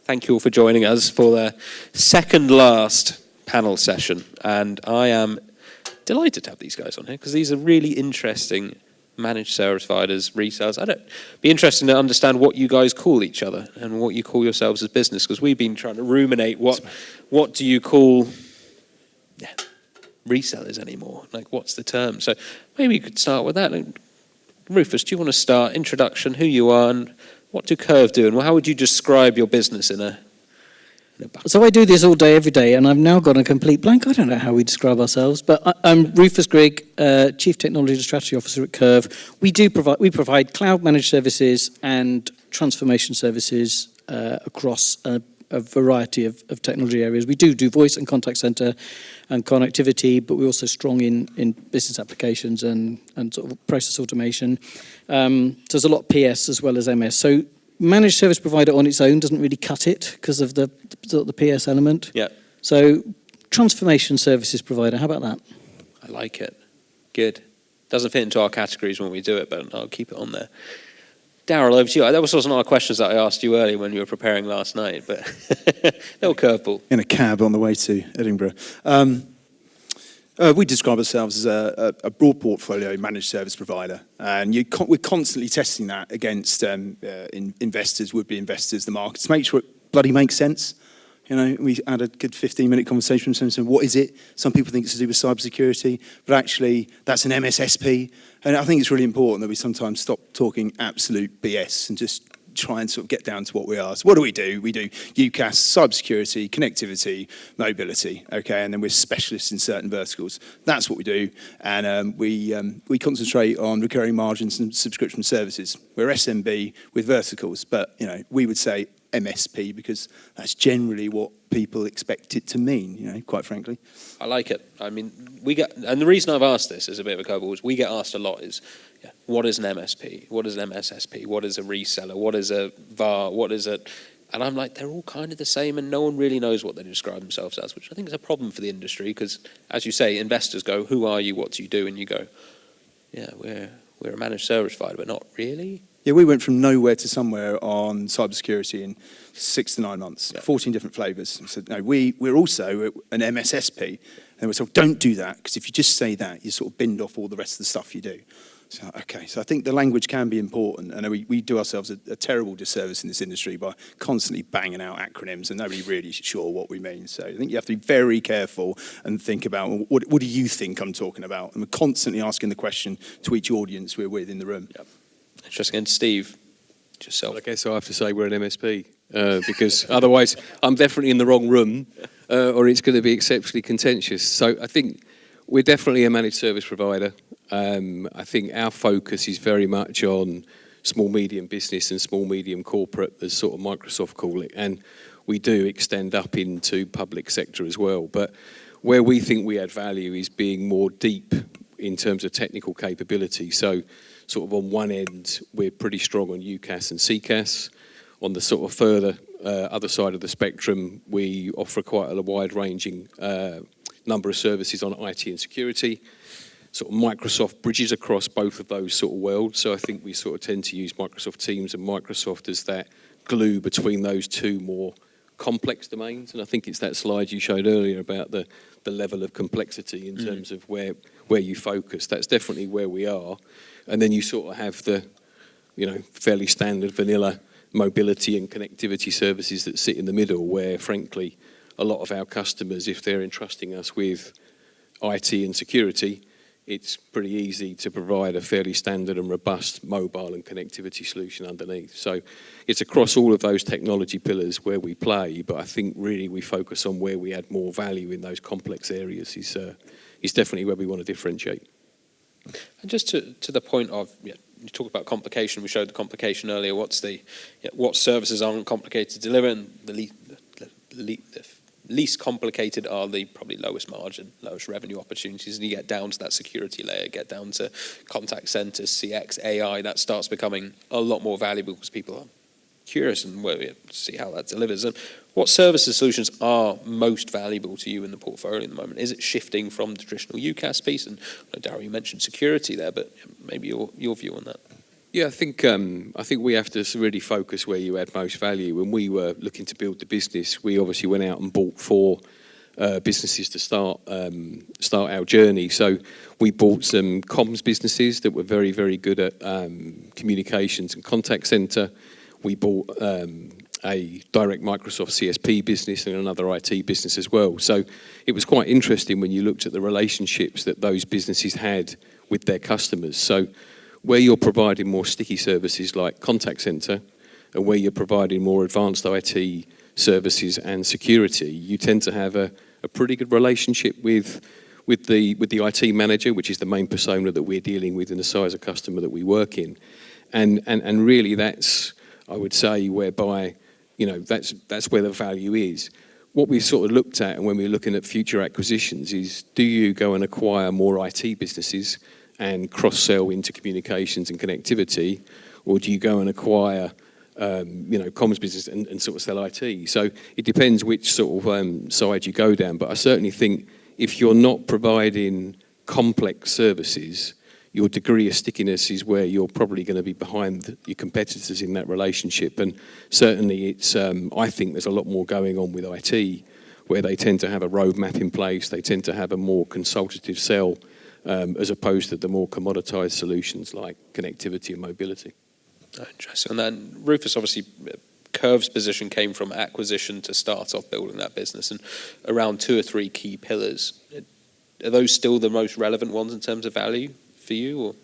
Thank you all for joining us for the second last panel session. And I am delighted to have these guys on here because these are really interesting managed service providers, resellers. Be interesting to understand what you guys call each other and what you call yourselves as business, because we've been trying to ruminate what do you call resellers anymore? Like, what's the term? So maybe you could start with that. Rufus, do you want to start? Introduction, who you are, and what do Curve do, and how would you describe your business in a So I do this all day, every day, and I've now got a complete blank. I don't know how we describe ourselves, but I'm Rufus Grigg, Chief Technology and Strategy Officer at Curve. We provide cloud managed services and transformation services across a variety of technology areas. We do voice and contact center and connectivity, but we're also strong in business applications and sort of process automation. So there's a lot of PS as well as MS. So managed service provider on its own doesn't really cut it because of the PS element. Yeah. So transformation services provider, how about that? I like it. Good. Doesn't fit into our categories when we do it, but I'll keep it on there. Darryl, over to you. That was one of our questions that I asked you earlier when you were preparing last night, but no curveball. In a cab on the way to Edinburgh. We describe ourselves as a broad portfolio managed service provider, and we're constantly testing that against investors, would-be investors, the market, to make sure it bloody makes sense. You know, we had a good 15-minute conversation with someone saying, what is it? Some people think it's to do with cybersecurity, but actually that's an MSSP. And I think it's really important that we sometimes stop talking absolute BS and just try and sort of get down to what we are. So what do? We do UCaaS, cybersecurity, connectivity, mobility, okay? And then we're specialists in certain verticals. That's what we do. And we concentrate on recurring margins and subscription services. We're SMB with verticals, but, you know, we would say MSP because that's generally what people expect it to mean, you know, quite frankly. I like it. I mean, and the reason I've asked this as a bit of a curveball is we get asked a lot is, what is an MSP? What is an MSSP? What is a reseller? What is a VAR? What is it? And I'm like, they're all kind of the same and no one really knows what they describe themselves as, which I think is a problem for the industry because, as you say, investors go, who are you? What do you do? And you go, yeah, we're a managed service provider, but not really. Yeah, we went from nowhere to somewhere on cybersecurity in 6 to 9 months, 14 different flavours. I said, no, we're also an MSSP. And we said, don't do that, because if you just say that, you sort of binned off all the rest of the stuff you do. So, okay, so I think the language can be important. I know we do ourselves a terrible disservice in this industry by constantly banging out acronyms and nobody really is sure what we mean. So I think you have to be very careful and think about, what do you think I'm talking about? And we're constantly asking the question to each audience we're with in the room. Yep. Interesting. And Steve, yourself. Well, I guess I have to say we're an MSP because otherwise I'm definitely in the wrong room or it's going to be exceptionally contentious. So I think we're definitely a managed service provider. I think our focus is very much on small, medium business and small, medium corporate, as sort of Microsoft call it. And we do extend up into public sector as well. But where we think we add value is being more deep in terms of technical capability. So sort of on one end, we're pretty strong on UCaaS and CCaaS. On the sort of further other side of the spectrum, we offer quite a wide-ranging number of services on IT and security. Sort of Microsoft bridges across both of those sort of worlds. So I think we sort of tend to use Microsoft Teams and Microsoft as that glue between those two more complex domains. And I think it's that slide you showed earlier about the level of complexity in terms of where you focus. That's definitely where we are. And then you sort of have the, you know, fairly standard vanilla mobility and connectivity services that sit in the middle where, frankly, a lot of our customers, if they're entrusting us with IT and security, it's pretty easy to provide a fairly standard and robust mobile and connectivity solution underneath. So it's across all of those technology pillars where we play, but I think really we focus on where we add more value in those complex areas is definitely where we want to differentiate. And just to the point of, you talk about complication, we showed the complication earlier, what services aren't complicated to deliver, and the least complicated are the probably lowest margin, lowest revenue opportunities, and you get down to that security layer, get down to contact centers, CX, AI, that starts becoming a lot more valuable because people are curious and see how that delivers. And what services solutions are most valuable to you in the portfolio at the moment? Is it shifting from the traditional UCaaS piece? And Darryl, you mentioned security there, but maybe your view on that. Yeah, I think we have to really focus where you add most value. When we were looking to build the business, we obviously went out and bought 4 businesses to start our journey. So we bought some comms businesses that were very, very good at communications and contact centre. We bought a direct Microsoft CSP business and another IT business as well. So it was quite interesting when you looked at the relationships that those businesses had with their customers. So where you're providing more sticky services like contact centre and where you're providing more advanced IT services and security, you tend to have a pretty good relationship with the IT manager, which is the main persona that we're dealing with and the size of customer that we work in. And really that's, I would say, whereby, that's where the value is. What we've sort of looked at, and when we're looking at future acquisitions, is do you go and acquire more IT businesses and cross-sell into communications and connectivity, or do you go and acquire comms business and sort of sell IT? So it depends which sort of side you go down. But I certainly think if you're not providing complex services, your degree of stickiness is where you're probably going to be behind your competitors in that relationship. And certainly it's, I think there's a lot more going on with IT, where they tend to have a roadmap in place, they tend to have a more consultative sell, as opposed to the more commoditized solutions like connectivity and mobility. Oh, interesting. And then Rufus, obviously, Curve's position came from acquisition to start off building that business, and around 2 or 3 key pillars. Are those still the most relevant ones in terms of value for you? Or?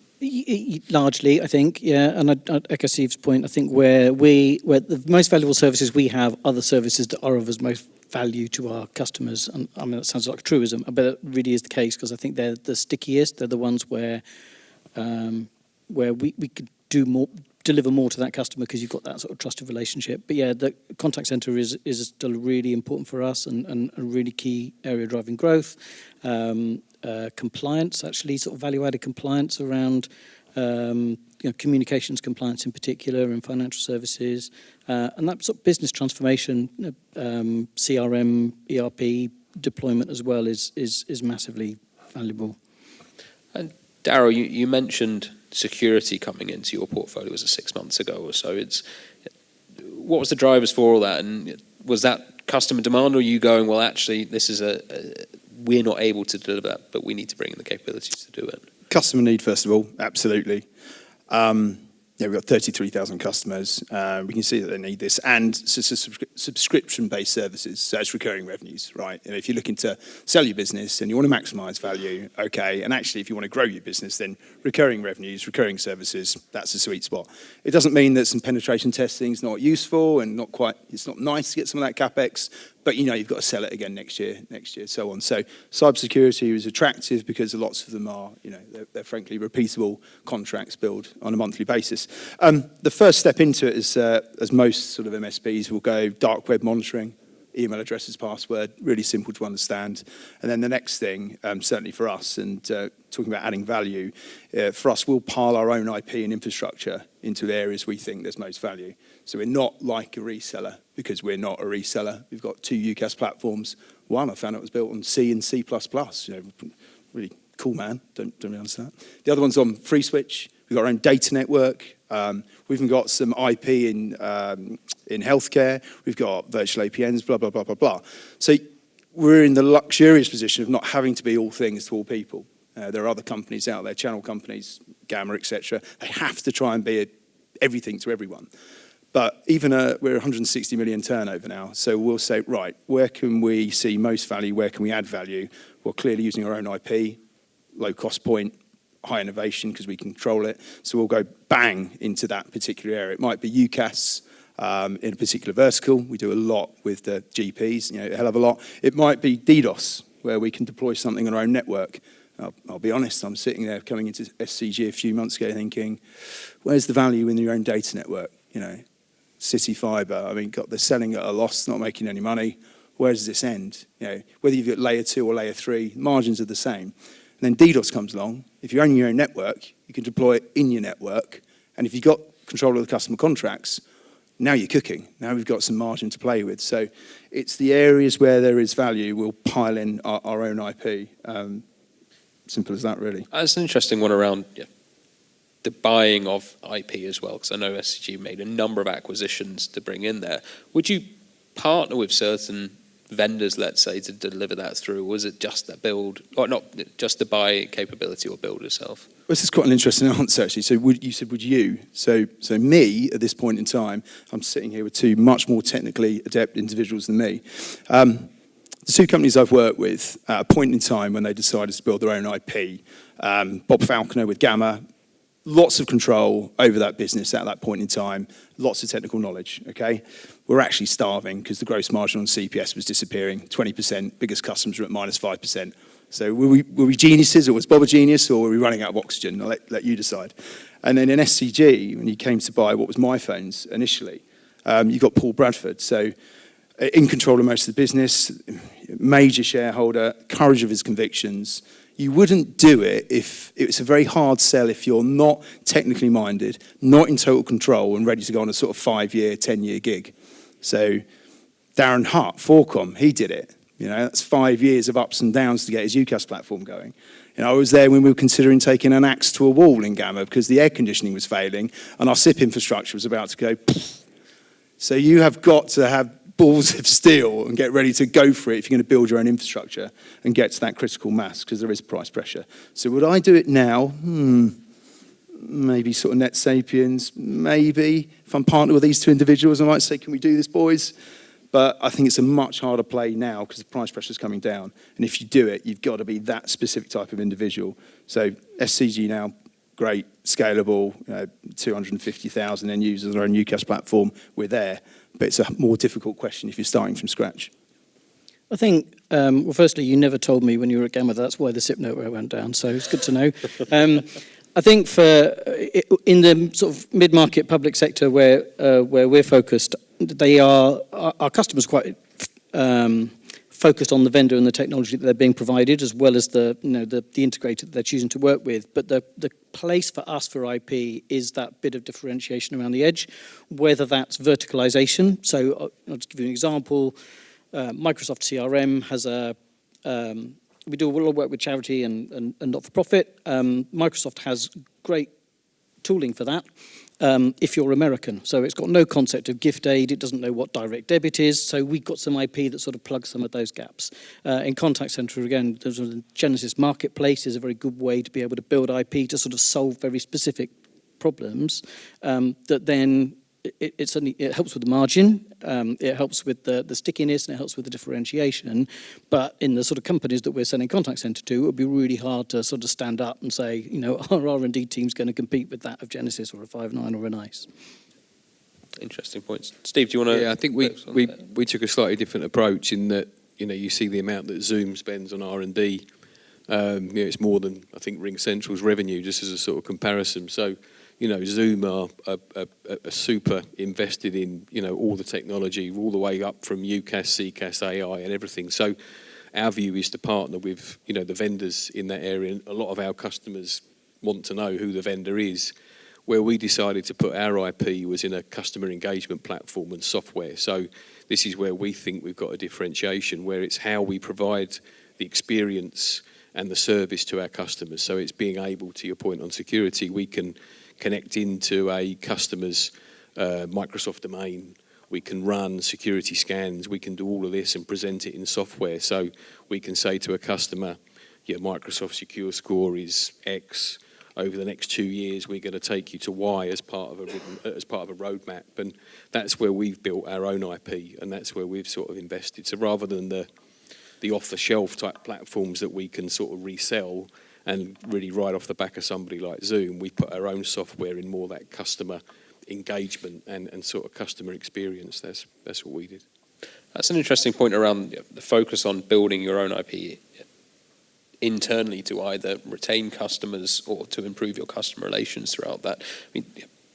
Largely, I think, yeah. And I echo Steve's point. I think where the most valuable services we have are the services that are of as most value to our customers. And I mean, that sounds like a truism, but it really is the case, because I think they're the stickiest. They're the ones where we could do more, deliver more to that customer, because you've got that sort of trusted relationship. But yeah, the contact centre is still really important for us, and a really key area driving growth. Compliance, actually, sort of value-added compliance around communications compliance in particular, and financial services, and that sort of business transformation, CRM, ERP deployment as well is massively valuable. And Darryl, you mentioned security coming into your portfolio, was it 6 months ago or so? What was the drivers for all that, and was that customer demand, or you going, well, actually, this is we're not able to deliver that, but we need to bring in the capabilities to do it? Customer need, first of all, absolutely. We've got 33,000 customers. We can see that they need this, and subscription-based services, so it's recurring revenues, right? And if you're looking to sell your business and you want to maximise value, okay, and actually if you want to grow your business, then recurring revenues, recurring services, that's the sweet spot. It doesn't mean that some penetration testing is not useful and it's not nice to get some of that CapEx, but you've got to sell it again next year, so on. So cybersecurity is attractive because lots of them are, they're frankly repeatable contracts built on a monthly basis. The first step into it is, as most sort of MSPs will go, dark web monitoring, email addresses, password, really simple to understand. And then the next thing, certainly for us, and talking about adding value, for us, we'll pile our own IP and infrastructure into the areas we think there's most value. So we're not like a reseller, because we're not a reseller. We've got 2 UCaaS platforms. One, I found it was built on C and C++. Really cool, man. Don't really understand that. The other one's on FreeSwitch. We've got our own data network. We've even got some IP in healthcare. We've got virtual APNs, blah, blah, blah, blah, blah. So we're in the luxurious position of not having to be all things to all people. There are other companies out there, channel companies, Gamma, etc. They have to try and be everything to everyone. But even we're 160 million turnover now, so we'll say, right, where can we see most value? Where can we add value? Well, clearly using our own IP, low cost point, high innovation because we control it. So we'll go bang into that particular area. It might be UCaaS in a particular vertical. We do a lot with the GPs, a hell of a lot. It might be DDoS, where we can deploy something on our own network. I'll be honest, I'm sitting there coming into SCG a few months ago thinking, where's the value in your own data network? City Fibre, they're selling at a loss, not making any money. Where does this end? Whether you've got layer 2 or layer 3, margins are the same. And then DDoS comes along. If you own your own network, you can deploy it in your network. And if you've got control of the customer contracts, now you're cooking. Now we've got some margin to play with. So it's the areas where there is value, we'll pile in our own IP. Simple as that, really. That's an interesting one around the buying of IP as well, because I know SCG made a number of acquisitions to bring in there. Would you partner with certain vendors, let's say, to deliver that through? Or was it just the build, or not just the buy capability or build itself? Well, this is quite an interesting answer, actually. So you said, would you? So me, at this point in time, I'm sitting here with two much more technically adept individuals than me. The two companies I've worked with, at a point in time when they decided to build their own IP, Bob Falconer with Gamma, lots of control over that business at that point in time, lots of technical knowledge, okay? We're actually starving because the gross margin on CPS was disappearing, 20%, biggest customers were at minus 5%. So were we geniuses, or was Bob a genius, or were we running out of oxygen? I'll let you decide. And then in SCG, when you came to buy what was my phones initially, you got Paul Bradford. So in control of most of the business, major shareholder, courage of his convictions. You wouldn't do it if it's a very hard sell if you're not technically minded, not in total control, and ready to go on a sort of 5-year, 10-year gig. So Darren Hutt, Forcom, he did it. You know, that's 5 years of ups and downs to get his UCAS platform going. You know, I was there when we were considering taking an axe to a wall in Gamma because the air conditioning was failing and our SIP infrastructure was about to go. So you have got to have balls of steel and get ready to go for it if you're going to build your own infrastructure and get to that critical mass, because there is price pressure. So would I do it now? Maybe sort of Net Sapiens, maybe. If I'm partnered with these two individuals, I might say, can we do this, boys? But I think it's a much harder play now because the price pressure is coming down. And if you do it, you've got to be that specific type of individual. So SCG now, great, scalable, 250,000 end users on our UCAS platform, we're there. But it's a more difficult question if you're starting from scratch. I think, well, firstly, you never told me when you were at Gamma that's why the SIP network went down, so it's good to know. I think in the sort of mid-market public sector where we're focused, our customers quite focused on the vendor and the technology that they're being provided, as well as the integrator that they're choosing to work with. But the place for us for IP is that bit of differentiation around the edge, whether that's verticalization. So I'll just give you an example. Microsoft CRM has we do a lot of work with charity and not-for-profit. Microsoft has great tooling for that. If you're American. So it's got no concept of gift aid, it doesn't know what direct debit is, so we've got some IP that sort of plugs some of those gaps. In contact center, again, there's a Genesis Marketplace is a very good way to be able to build IP to sort of solve very specific problems that then it helps with the margin, it helps with the stickiness, and it helps with the differentiation. But in the sort of companies that we're selling contact center to, it would be really hard to sort of stand up and say, our R&D team's going to compete with that of Genesis or a Five9 or a NICE. Interesting points. Steve, do you want to? Yeah, I think we took a slightly different approach in that, you see the amount that Zoom spends on R&D. It's more than, I think, Ring Central's revenue, just as a sort of comparison. So, Zoom are super invested in, all the technology, all the way up from UCAS, CCAS, AI and everything. So our view is to partner with, the vendors in that area. And a lot of our customers want to know who the vendor is. Where we decided to put our IP was in a customer engagement platform and software. So this is where we think we've got a differentiation, where it's how we provide the experience and the service to our customers. So it's being able, to your point on security, we can connect into a customer's Microsoft domain. We can run security scans. We can do all of this and present it in software. So we can say to a customer, Microsoft Secure Score is X. Over the next 2 years, we're going to take you to Y as part of a roadmap. And that's where we've built our own IP, and that's where we've sort of invested. So rather than the off-the-shelf type platforms that we can sort of resell and really right off the back of somebody like Zoom, we put our own software in more that customer engagement and sort of customer experience. That's what we did. That's an interesting point around the focus on building your own IP internally to either retain customers or to improve your customer relations throughout that. I mean,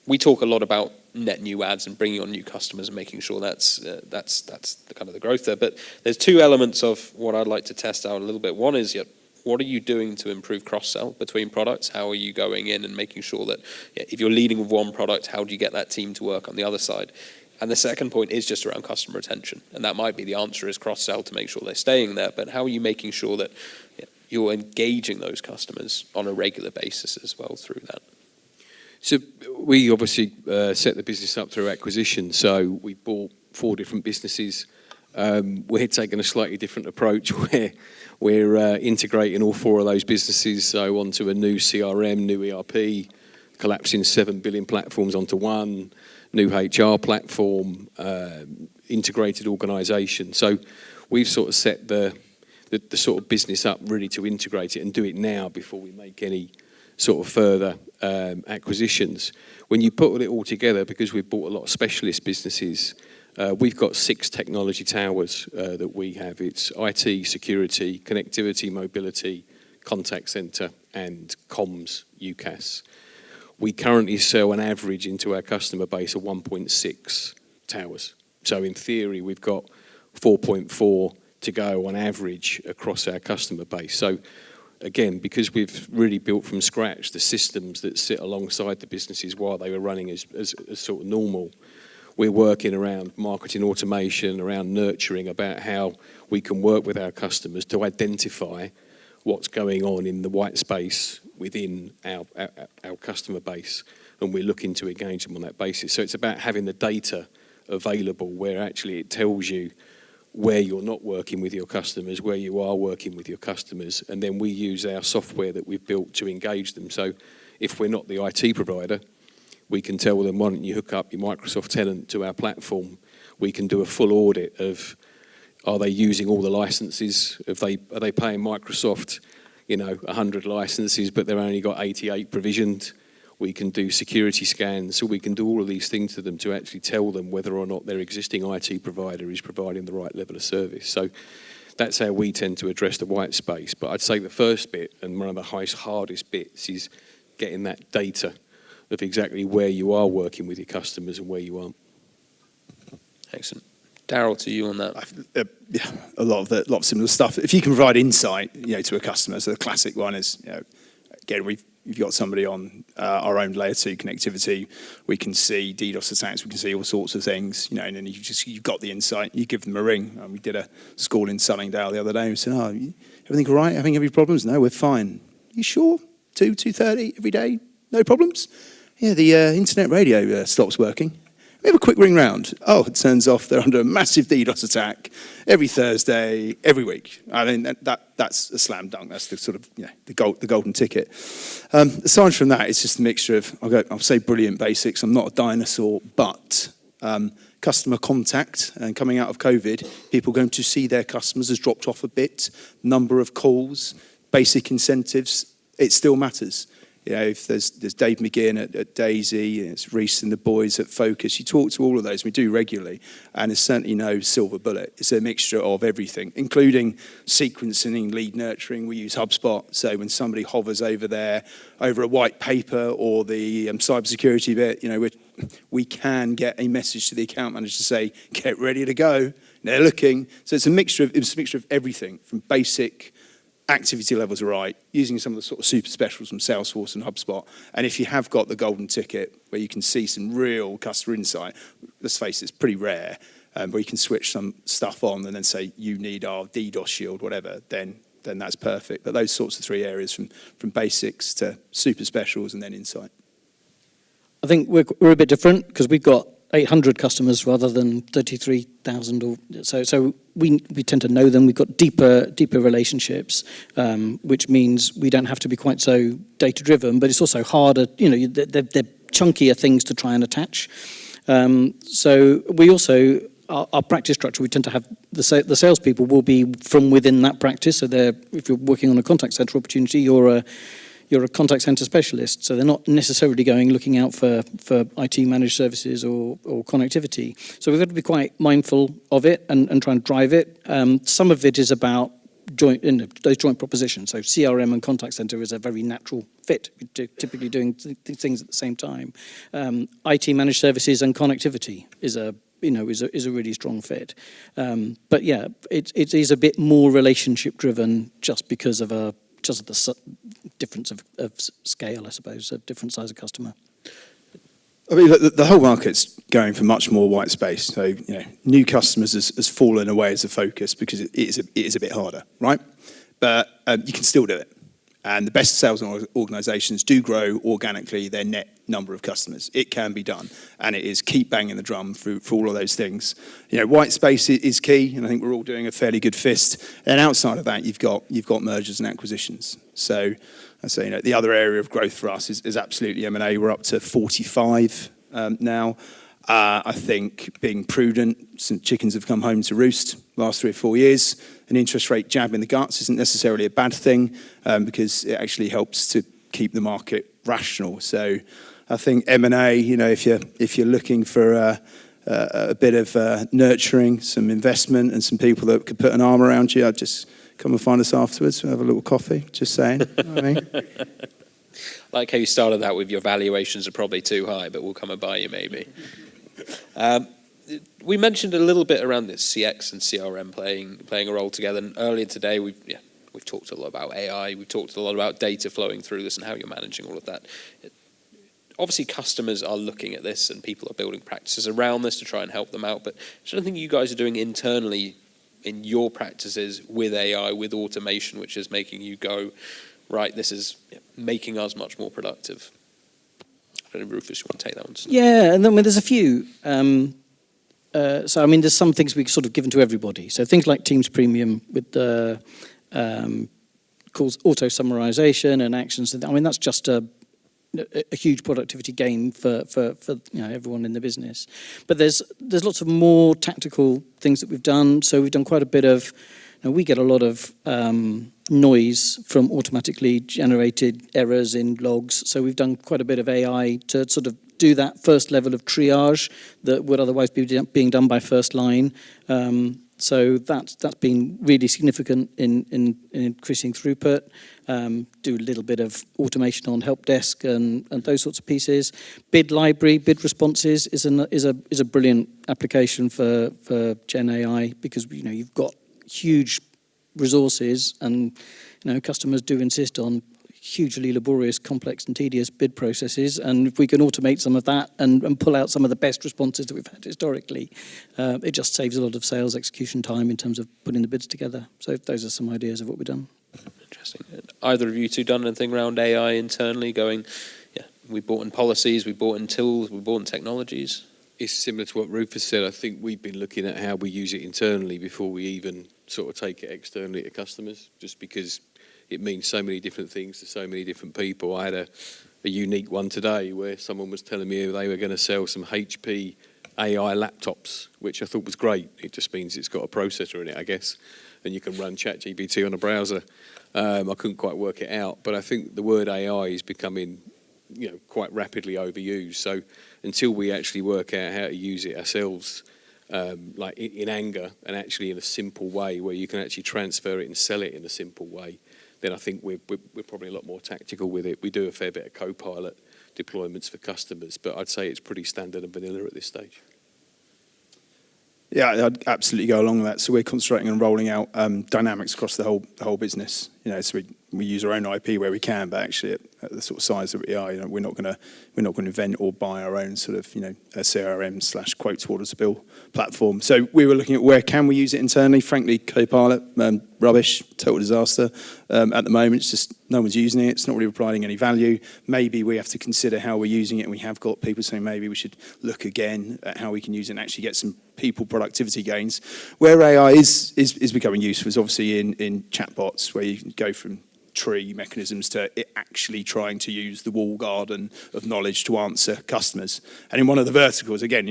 we talk a lot about net new ads and bringing on new customers and making sure that's the kind of the growth there. But there's two elements of what I'd like to test out a little bit. One is, what are you doing to improve cross-sell between products? How are you going in and making sure that if you're leading with one product, how do you get that team to work on the other side? And the second point is just around customer retention. And that might be the answer is cross-sell to make sure they're staying there. But how are you making sure that you're engaging those customers on a regular basis as well through that? So we obviously set the business up through acquisition. So we bought 4 different businesses. We're taking a slightly different approach where we're integrating all 4 of those businesses so onto a new CRM, new ERP, collapsing 7 billion platforms onto one, new HR platform, integrated organisation. So we've sort of set the sort of business up really to integrate it and do it now before we make any sort of further acquisitions. When you put it all together, because we've bought a lot of specialist businesses, we've got 6 technology towers that we have. It's IT, security, connectivity, mobility, contact centre and comms, UCAS. We currently sell an average into our customer base of 1.6 towers. So in theory, we've got 4.4 to go on average across our customer base. So again, because we've really built from scratch the systems that sit alongside the businesses while they were running as sort of normal, we're working around marketing automation, around nurturing, about how we can work with our customers to identify what's going on in the white space within our customer base, and we're looking to engage them on that basis. So it's about having the data available where actually it tells you where you're not working with your customers, where you are working with your customers, and then we use our software that we've built to engage them. So if we're not the IT provider, we can tell them, why don't you hook up your Microsoft tenant to our platform? We can do a full audit of, are they using all the licenses? Are they paying Microsoft, 100 licenses, but they've only got 88 provisioned? We can do security scans, so we can do all of these things to them to actually tell them whether or not their existing IT provider is providing the right level of service. So that's how we tend to address the white space. But I'd say the first bit, and one of the hardest bits, is getting that data of exactly where you are working with your customers and where you aren't. Excellent. Daryl, to you on that. Yeah, a lot of similar stuff. If you can provide insight, to a customer, so the classic one is, again, we've got somebody on our own layer 2 connectivity. We can see DDoS attacks. We can see all sorts of things, and then you've got the insight. You give them a ring. We did a school in Sunningdale the other day. We said, everything all right? Having any problems? No, we're fine. You sure? 2:30 every day? No problems? Yeah, the internet radio stops working. We have a quick ring round. Oh, it turns off. They're under a massive DDoS attack every Thursday, every week. I mean, that's a slam dunk. That's the sort of the golden ticket. Aside from that, it's just a mixture of I'll say brilliant basics. I'm not a dinosaur, but customer contact and coming out of COVID, people going to see their customers has dropped off a bit. Number of calls, basic incentives, it still matters. If there's Dave McGinn at Daisy, it's Reece and the boys at Focus, you talk to all of those, we do regularly, and there's certainly no silver bullet. It's a mixture of everything, including sequencing, lead nurturing. We use HubSpot, so when somebody hovers over a white paper or the cybersecurity bit, we can get a message to the account manager to say, get ready to go. They're looking. So it's a mixture of everything, from basic activity levels are right, using some of the sort of super specials from Salesforce and HubSpot. And if you have got the golden ticket where you can see some real customer insight, let's face it, it's pretty rare, where you can switch some stuff on and then say, you need our DDoS shield, whatever, then that's perfect. But those sorts of 3 areas, from basics to super specials and then insight. I think we're a bit different because we've got 800 customers rather than 33,000 or so we tend to know them. We've got deeper relationships, which means we don't have to be quite so data driven, but it's also harder, they're chunkier things to try and attach. So we also, our practice structure, we tend to have the salespeople will be from within that practice. So if you're working on a contact center opportunity, you're a contact center specialist, so they're not necessarily looking out for IT managed services or connectivity. So we've got to be quite mindful of it and try and drive it. Some of it is about those joint propositions. So CRM and contact center is a very natural fit. We're typically doing things at the same time. IT managed services and connectivity is a really strong fit. But yeah, it is a bit more relationship driven just because of the difference of scale, I suppose, a different size of customer. I mean, the whole market's going for much more white space. So, new customers has fallen away as a focus because it is a bit harder, right? But you can still do it. And the best sales organisations do grow organically their net number of customers. It can be done, and it is keep banging the drum for all of those things. White space is key, and I think we're all doing a fairly good fist. And outside of that, you've got mergers and acquisitions. So I say, the other area of growth for us is absolutely M&A. We're up to 45 now. I think being prudent, some chickens have come home to roost last 3 or 4 years. An interest rate jab in the guts isn't necessarily a bad thing because it actually helps to keep the market rational. So I think M&A, if you're looking for a bit of nurturing, some investment and some people that could put an arm around you, I'd just come and find us afterwards. We'll have a little coffee, just saying. You know what I mean? Like how you started that with your valuations are probably too high, but we'll come and buy you maybe. We mentioned a little bit around this CX and CRM playing a role together. And earlier today, we've talked a lot about AI. We've talked a lot about data flowing through this and how you're managing all of that. Obviously, customers are looking at this and people are building practices around this to try and help them out. But is there anything you guys are doing internally in your practices with AI, with automation, which is making you go, right, this is making us much more productive? I don't know, Rufus, you want to take that one? Yeah, and then there's a few. There's some things we sort of given to everybody. So things like Teams Premium with the calls auto summarization and actions. That's just a huge productivity gain for everyone in the business. But there's lots of more tactical things that we've done. So we've done quite a bit of. We get a lot of noise from automatically generated errors in logs. So we've done quite a bit of AI to sort of do that first level of triage that would otherwise be being done by first line. So that's been really significant in increasing throughput. Do a little bit of automation on help desk and those sorts of pieces. Bid library, bid responses is a brilliant application for Gen AI because you've got huge resources and customers do insist on hugely laborious, complex and tedious bid processes, and if we can automate some of that and pull out some of the best responses that we've had historically, it just saves a lot of sales execution time in terms of putting the bids together. So those are some ideas of what we've done. Interesting. Either of you two done anything around AI internally going, we bought in policies, we bought in tools, we bought in technologies? It's similar to what Rufus said. I think we've been looking at how we use it internally before we even sort of take it externally to customers, just because it means so many different things to so many different people. I had a unique one today where someone was telling me they were going to sell some HP AI laptops, which I thought was great. It just means it's got a processor in it, I guess, and you can run ChatGPT on a browser. I couldn't quite work it out, but I think the word AI is becoming quite rapidly overused. So until we actually work out how to use it ourselves, like in anger and actually in a simple way where you can actually transfer it and sell it in a simple way, then I think we're probably a lot more tactical with it. We do a fair bit of Copilot deployments for customers, but I'd say it's pretty standard and vanilla at this stage. Yeah, I'd absolutely go along with that. So we're concentrating on rolling out dynamics across the whole business. So we use our own IP where we can, but actually at the sort of size that we are, we're not going to invent or buy our own sort of a CRM / quote to order to bill platform. So we were looking at where can we use it internally. Frankly, Copilot, rubbish, total disaster. At the moment, it's just no one's using it. It's not really providing any value. Maybe we have to consider how we're using it, and we have got people saying maybe we should look again at how we can use it and actually get some people productivity gains. Where AI is becoming useful is obviously in chatbots, where you can go from tree mechanisms to it actually trying to use the wall garden of knowledge to answer customers. And in one of the verticals, again,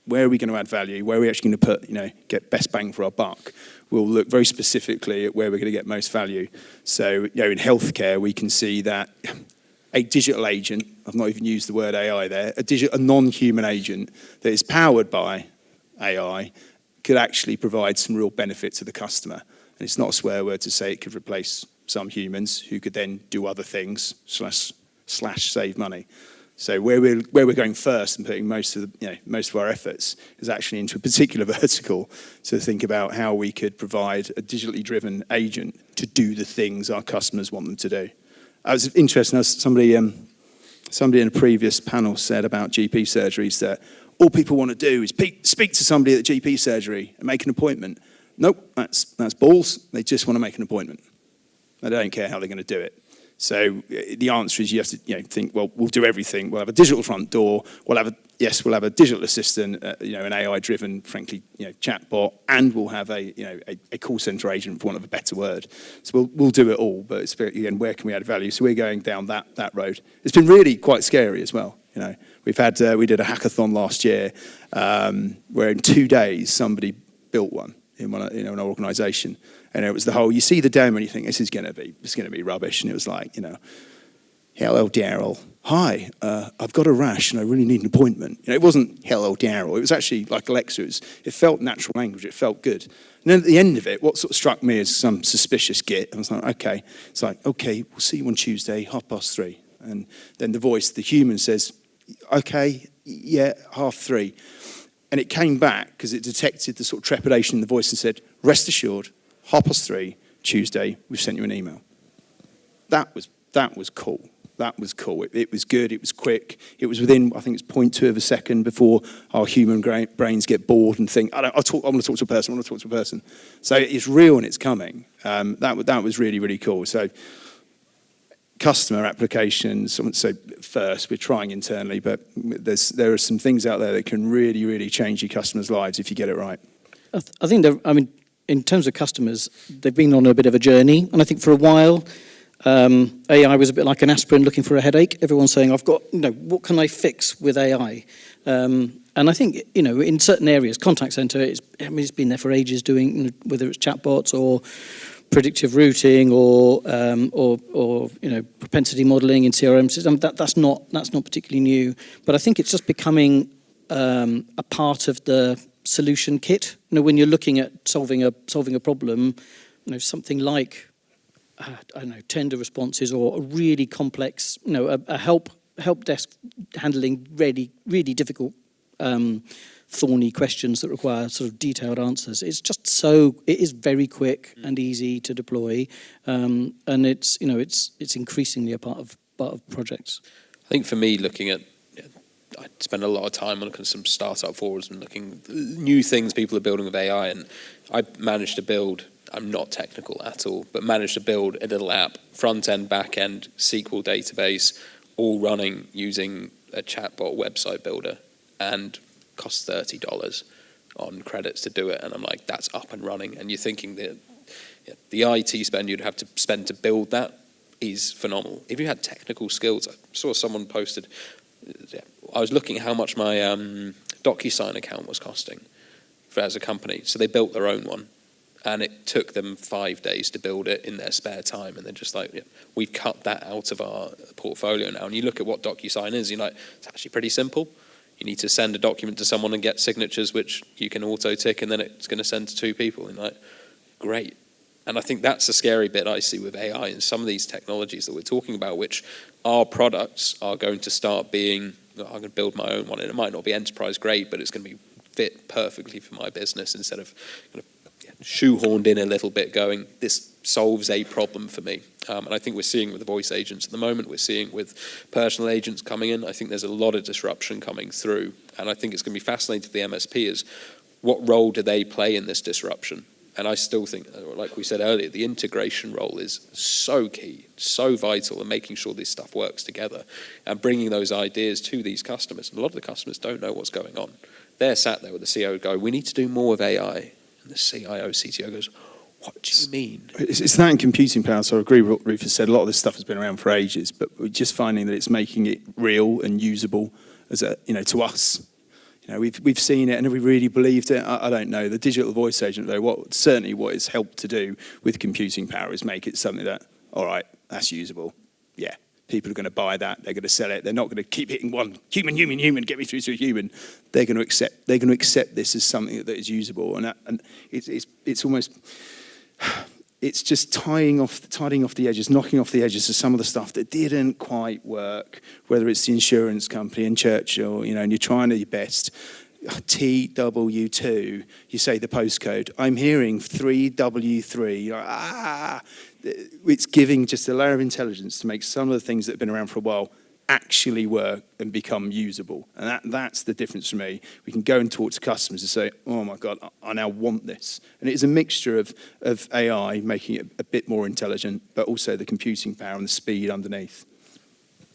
where are we going to add value? Where are we actually going to put, get best bang for our buck? We'll look very specifically at where we're going to get most value. So, in healthcare, we can see that a digital agent, I've not even used the word AI there, a non-human agent that is powered by AI could actually provide some real benefit to the customer. And it's not a swear word to say it could replace some humans who could then do other things / save money. So where we're going first and putting most of our efforts is actually into a particular vertical to think about how we could provide a digitally driven agent to do the things our customers want them to do. I was interested, as somebody in a previous panel said about GP surgeries that all people want to do is speak to somebody at the GP surgery and make an appointment. Nope, that's balls. They just want to make an appointment. They don't care how they're going to do it. So the answer is you have to think, well, we'll do everything. We'll have a digital front door. We'll have a digital assistant, an AI-driven, frankly, chatbot, and we'll have a call center agent, for want of a better word. So we'll do it all. But it's again, where can we add value? So we're going down that road. It's been really quite scary as well. We did a hackathon last year where in 2 days somebody built one in an organisation. And it was the whole, you see the demo and you think, this is going to be rubbish. And it was like, hello, Daryl. Hi, I've got a rash and I really need an appointment. It wasn't hello, Daryl. It was actually like Alexa. It felt natural language. It felt good. And then at the end of it, what sort of struck me as some suspicious git, I was like, okay. It's like, okay, we'll see you on Tuesday, 3:30. And then the human says, okay, yeah, 3:30. And it came back because it detected the sort of trepidation in the voice and said, rest assured, 3:30, Tuesday, we've sent you an email. That was cool. That was cool. It was good. It was quick. It was within, I think it's 0.2 of a second before our human brains get bored and think, I want to talk to a person. So it's real and it's coming. That was really, really cool. So customer applications, so first, we're trying internally, but there are some things out there that can really, really change your customers' lives if you get it right. I think in terms of customers, they've been on a bit of a journey, and I think for a while, AI was a bit like an aspirin looking for a headache. Everyone's saying, I've got, what can I fix with AI? And I think, in certain areas, contact center, it's been there for ages doing, whether it's chatbots or predictive routing or propensity modeling in CRM systems. That's not particularly new, but I think it's just becoming a part of the solution kit. When you're looking at solving a problem, something like tender responses or a really complex, a help desk handling really difficult thorny questions that require sort of detailed answers. It is very quick and easy to deploy, and it's increasingly a part of projects. I think for me, looking at, I spend a lot of time on some startup forums and looking at new things people are building with AI, and I managed to build, I'm not technical at all, but managed to build a little app, front end, back end, SQL database, all running using a chatbot website builder, and cost $30 on credits to do it. And I'm like, that's up and running. And you're thinking that the IT spend you'd have to spend to build that is phenomenal. If you had technical skills, I saw someone posted, I was looking at how much my DocuSign account was costing as a company. So they built their own one. And it took them 5 days to build it in their spare time. And they're just like, we've cut that out of our portfolio now. And you look at what DocuSign is, you're like, it's actually pretty simple. You need to send a document to someone and get signatures, which you can auto-tick, and then it's going to send to 2 people. And like, great. And I think that's the scary bit I see with AI and some of these technologies that we're talking about, which our products are going to start being, I'm going to build my own one, and it might not be enterprise grade, but it's going to be fit perfectly for my business instead of kind of shoehorned in a little bit going, this solves a problem for me. And I think we're seeing with the voice agents at the moment, we're seeing with personal agents coming in, I think there's a lot of disruption coming through. And I think it's going to be fascinating to the MSP is what role do they play in this disruption? And I still think, like we said earlier, the integration role is so key, so vital in making sure this stuff works together and bringing those ideas to these customers. And a lot of the customers don't know what's going on. They're sat there with the CEO going, we need to do more with AI. And the CIO, CTO goes, what do you mean? It's that in computing power. So I agree with what Rufus said. A lot of this stuff has been around for ages, but we're just finding that it's making it real and usable as to us. We've seen it and have we really believed it? I don't know. The digital voice agent, though, what it's helped to do with computing power is make it something that, all right, that's usable. Yeah, people are going to buy that. They're going to sell it. They're not going to keep hitting one human, get me through to a human. They're going to accept this as something that is usable, and it's almost. It's just tidying off the edges, knocking off the edges of some of the stuff that didn't quite work, whether it's the insurance company in Churchill, and you're trying your best. TW2, you say the postcode. I'm hearing 3W3. It's giving just a layer of intelligence to make some of the things that have been around for a while actually work and become usable. And that's the difference for me. We can go and talk to customers and say, oh my God, I now want this. And it is a mixture of AI making it a bit more intelligent, but also the computing power and the speed underneath.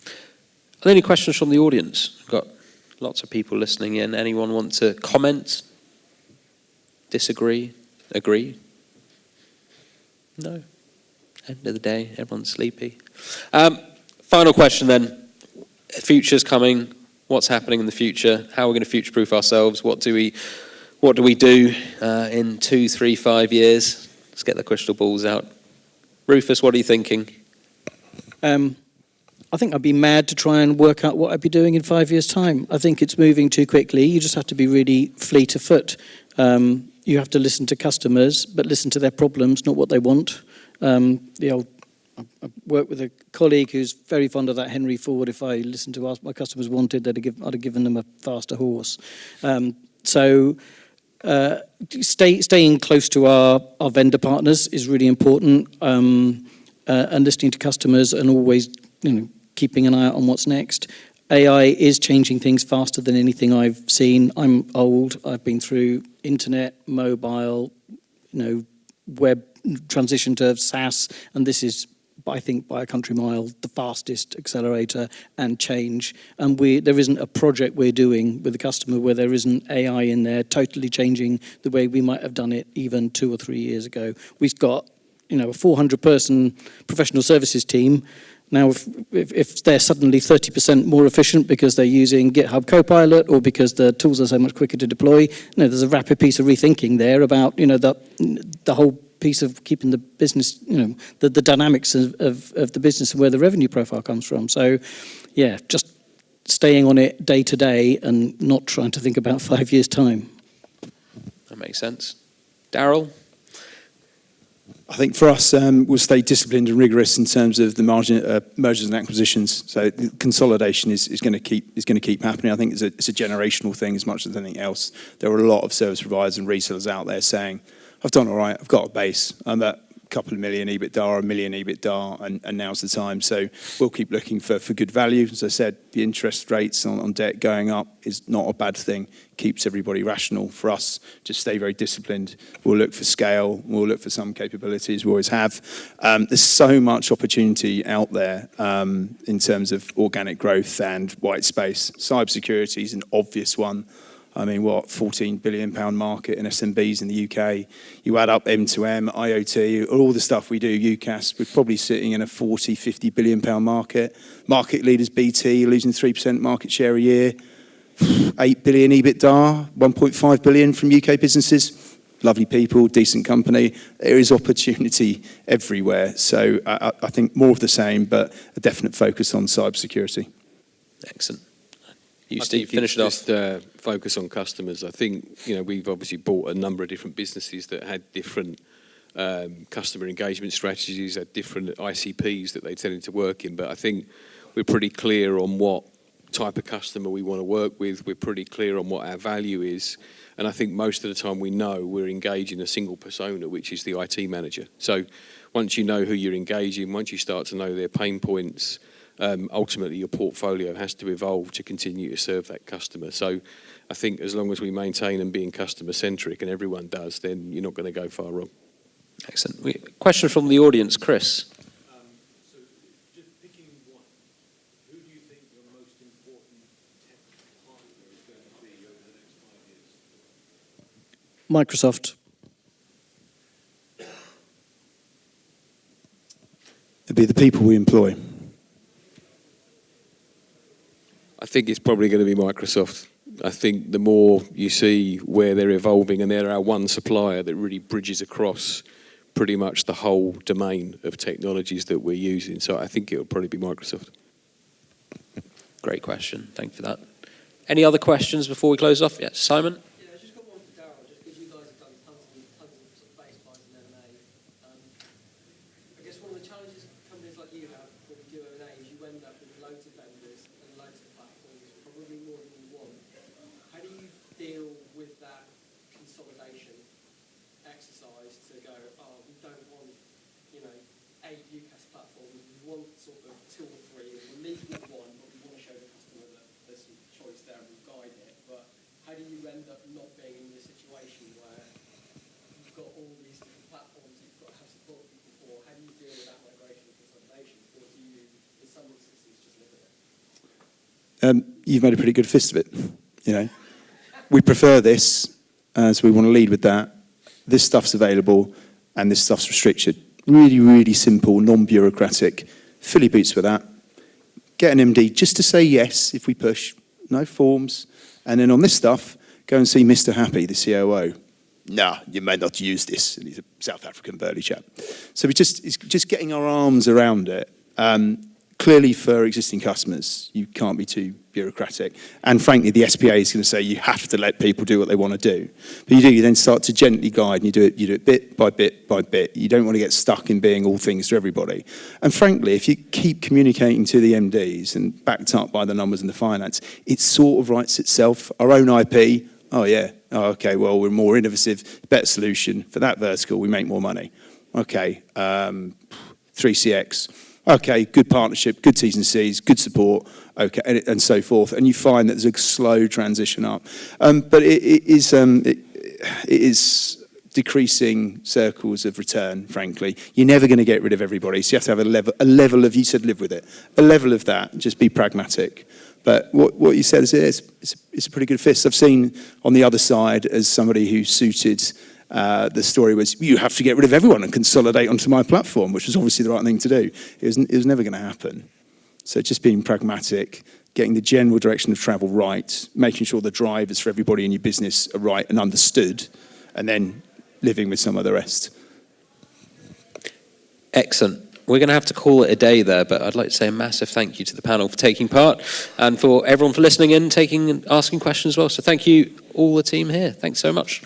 Are there any questions from the audience? We've got lots of people listening in. Anyone want to comment? Disagree? Agree? No? End of the day, everyone's sleepy. Final question then. Future's coming. What's happening in the future? How are we going to future-proof ourselves? What do we do in 2, 3, 5 years? Let's get the crystal balls out. Rufus, what are you thinking? I think I'd be mad to try and work out what I'd be doing in 5 years' time. I think it's moving too quickly. You just have to be really fleet of foot. You have to listen to customers, but listen to their problems, not what they want. I work with a colleague who's very fond of that Henry Ford. If I listened to what my customers wanted, I'd have given them a faster horse. Staying close to our vendor partners is really important, and listening to customers and always, keeping an eye out on what's next. AI is changing things faster than anything I've seen. I'm old. I've been through internet, mobile, web transition to SaaS, and this is, I think, by a country mile, the fastest accelerator and change. And there isn't a project we're doing with the customer where there isn't AI in there totally changing the way we might have done it even 2 or 3 years ago. We've got, a 400-person professional services team. Now, if they're suddenly 30% more efficient because they're using GitHub Copilot or because the tools are so much quicker to deploy, there's a rapid piece of rethinking there about, the whole piece of keeping the business, the dynamics of the business and where the revenue profile comes from. So, yeah, just staying on it day to day and not trying to think about 5 years' time. That makes sense. Daryl? I think for us, we'll stay disciplined and rigorous in terms of the mergers and acquisitions. So the consolidation is going to keep happening. I think it's a generational thing as much as anything else. There are a lot of service providers and resellers out there saying, I've done all right, I've got a base, I'm at a couple of million EBITDA or $1 million EBITDA, and now's the time. So we'll keep looking for good value. As I said, the interest rates on debt going up is not a bad thing. Keeps everybody rational. For us, just stay very disciplined. We'll look for scale. We'll look for some capabilities. We always have. There's so much opportunity out there in terms of organic growth and white space. Cybersecurity is an obvious one. I mean, £14 billion market in SMBs in the UK. You add up M2M, IoT, all the stuff we do, UCAS, we're probably sitting in a £40-50 billion market. Market leaders, BT, losing 3% market share a year. 8 billion EBITDA, 1.5 billion from UK businesses. Lovely people, decent company. There is opportunity everywhere. So I think more of the same, but a definite focus on cybersecurity. Excellent. You, Steve, finish it off. Just focus on customers. I think, we've obviously bought a number of different businesses that had different customer engagement strategies, had different ICPs that they tended to work in. But I think we're pretty clear on what type of customer we want to work with. We're pretty clear on what our value is. And I think most of the time we know we're engaging a single persona, which is the IT manager. So once you know who you're engaging, once you start to know their pain points, ultimately your portfolio has to evolve to continue to serve that customer. So I think as long as we maintain and being customer centric, and everyone does, then you're not going to go far wrong. Excellent. Question from the audience, Chris. So just picking one, who do you think your most important tech partner is going to be over the next 5 years? Microsoft. It'd be the people we employ. I think it's probably going to be Microsoft. I think the more you see where they're evolving, and they're our one supplier that really bridges across pretty much the whole domain of technologies that we're using. So I think it'll probably be Microsoft. Great question. Thank you for that. Any other questions before we close off? Yes, Simon? Yeah, I just got one for Darryl, just because you guys have done tons of sort of base buys and M&A. I guess one of the challenges companies like you have when you do M&A is you end up with loads of vendors and loads of platforms, probably more than you want. How do you deal with that consolidation exercise to go, we don't want, 8 UCAS platforms, we want sort of 2 or 3, and we leave with one, but we want you've made a pretty good fist of it. You know, we prefer this, so we want to lead with that. This stuff's available, and this stuff's restricted. Really, really simple, non-bureaucratic. Fill your boots with that. Get an MD just to say yes if we push. No forms. And then on this stuff, go and see Mr. Happy, the COO. No, you may not use this. And he's a South African burly chap. So it's just getting our arms around it. Clearly, for existing customers, you can't be too bureaucratic. And frankly, the SPA is going to say you have to let people do what they want to do. But you then start to gently guide, and you do it bit by bit by bit. You don't want to get stuck in being all things to everybody. And frankly, if you keep communicating to the MDs and backed up by the numbers and the finance, it sort of writes itself. Our own IP, oh yeah, oh, okay, well, we're more innovative, better solution. For that vertical, we make more money. Okay, 3CX. Okay, good partnership, good T's and C's, good support, okay, and so forth. And you find that there's a slow transition up. But it is decreasing circles of return, frankly. You're never going to get rid of everybody, so you have to have a level of, you said live with it, a level of that, just be pragmatic. But what you said is it's a pretty good fist. I've seen on the other side as somebody who suited the story was, you have to get rid of everyone and consolidate onto my platform, which was obviously the right thing to do. It was never going to happen. So just being pragmatic, getting the general direction of travel right, making sure the drivers for everybody in your business are right and understood, and then living with some of the rest. Excellent. We're going to have to call it a day there, but I'd like to say a massive thank you to the panel for taking part and for everyone for listening in, asking questions as well. So thank you, all the team here. Thanks so much.